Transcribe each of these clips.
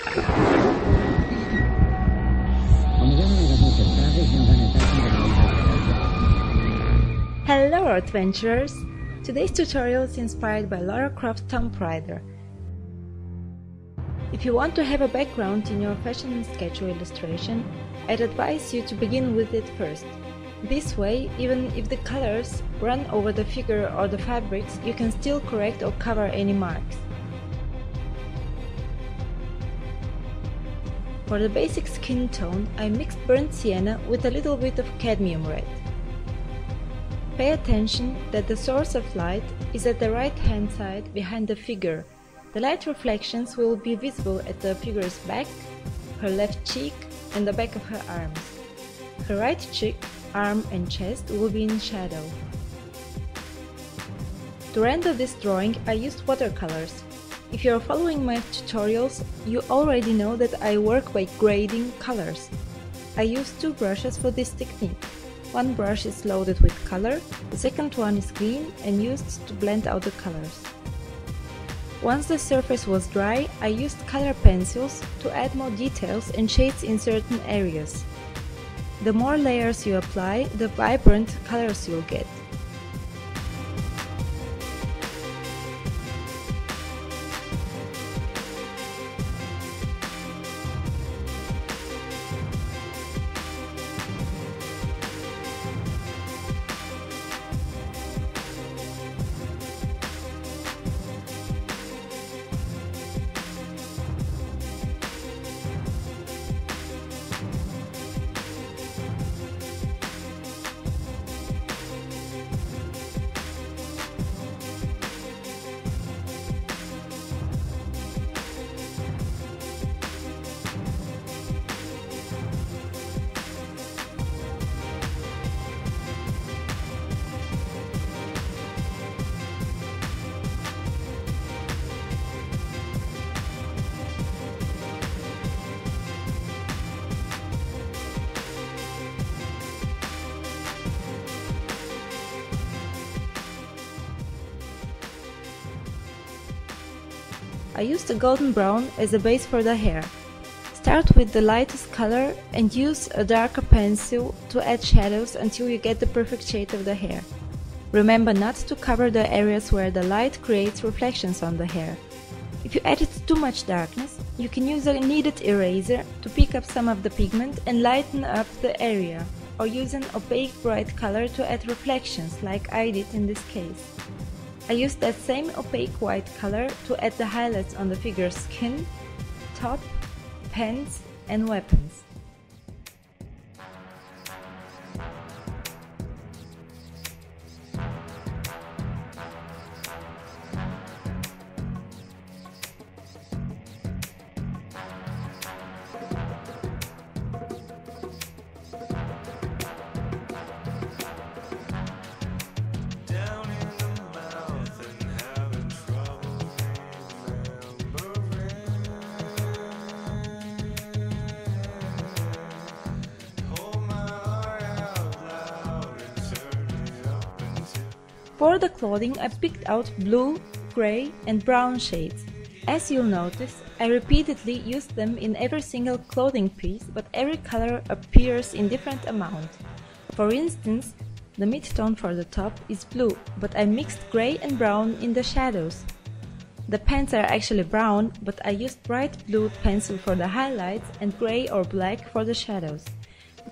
Hello ARTventures! Today's tutorial is inspired by Lara Croft Tomb Raider. If you want to have a background in your fashion and sketch or illustration, I'd advise you to begin with it first. This way, even if the colors run over the figure or the fabrics, you can still correct or cover any marks. For the basic skin tone, I mixed burnt sienna with a little bit of cadmium red. Pay attention that the source of light is at the right hand side behind the figure. The light reflections will be visible at the figure's back, her left cheek and the back of her arms. Her right cheek, arm and chest will be in shadow. To render this drawing, I used watercolors. If you are following my tutorials, you already know that I work by grading colors. I use two brushes for this technique. One brush is loaded with color, the second one is green and used to blend out the colors. Once the surface was dry, I used color pencils to add more details and shades in certain areas. The more layers you apply, the vibrant colors you'll get. I used a golden brown as a base for the hair. Start with the lightest color and use a darker pencil to add shadows until you get the perfect shade of the hair. Remember not to cover the areas where the light creates reflections on the hair. If you added too much darkness, you can use a kneaded eraser to pick up some of the pigment and lighten up the area, or use an opaque bright color to add reflections like I did in this case. I used that same opaque white color to add the highlights on the figure's skin, top, pants and weapons. For the clothing, I picked out blue, grey and brown shades. As you'll notice, I repeatedly used them in every single clothing piece, but every color appears in different amount. For instance, the mid-tone for the top is blue, but I mixed grey and brown in the shadows. The pants are actually brown, but I used bright blue pencil for the highlights and grey or black for the shadows.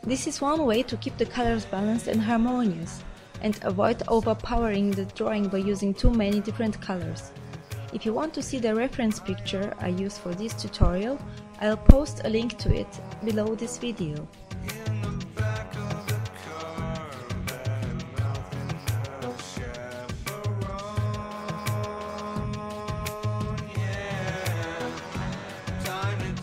This is one way to keep the colors balanced and harmonious, and avoid overpowering the drawing by using too many different colors. If you want to see the reference picture I used for this tutorial, I'll post a link to it below this video. Time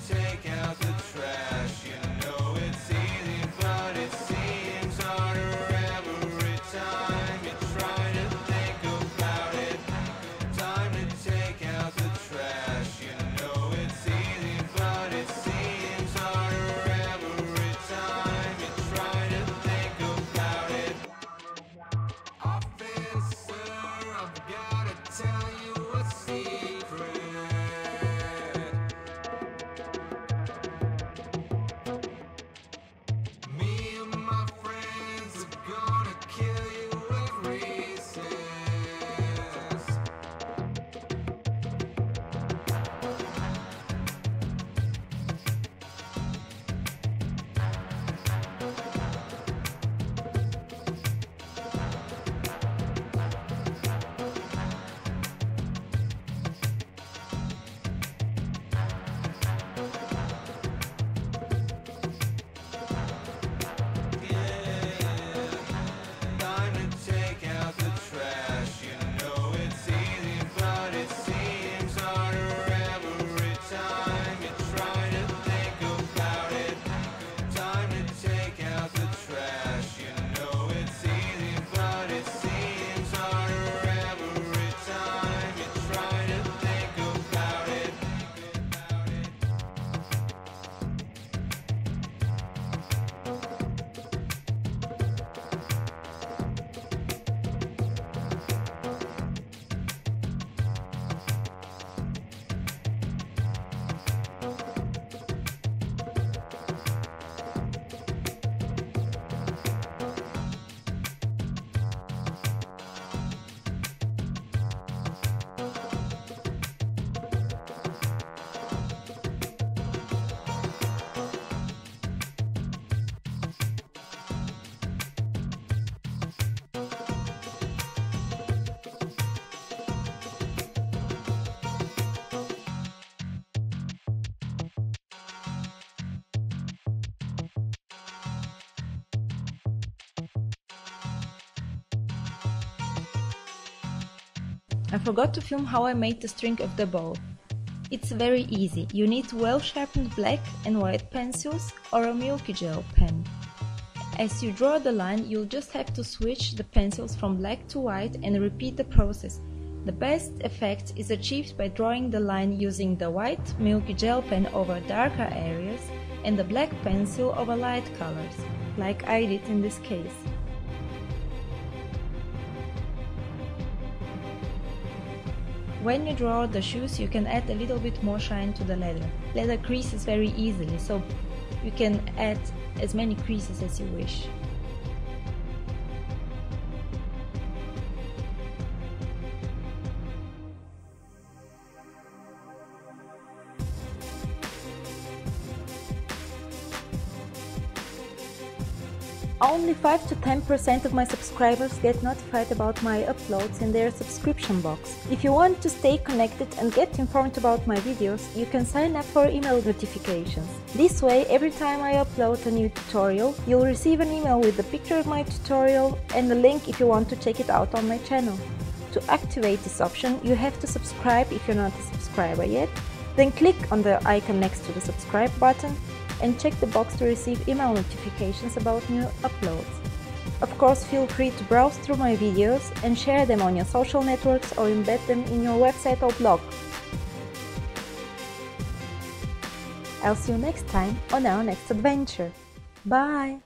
I forgot to film how I made the string of the bow. It's very easy. You need well-sharpened black and white pencils or a milky gel pen. As you draw the line, you'll just have to switch the pencils from black to white and repeat the process. The best effect is achieved by drawing the line using the white milky gel pen over darker areas and the black pencil over light colors, like I did in this case. When you draw the shoes, you can add a little bit more shine to the leather. Leather creases very easily, so you can add as many creases as you wish. Only 5 to 10% of my subscribers get notified about my uploads in their subscription box. If you want to stay connected and get informed about my videos, you can sign up for email notifications. This way, every time I upload a new tutorial, you'll receive an email with a picture of my tutorial and a link if you want to check it out on my channel. To activate this option, you have to subscribe if you're not a subscriber yet, then click on the icon next to the subscribe button and check the box to receive email notifications about new uploads. Of course, feel free to browse through my videos and share them on your social networks or embed them in your website or blog. I'll see you next time on our next adventure. Bye!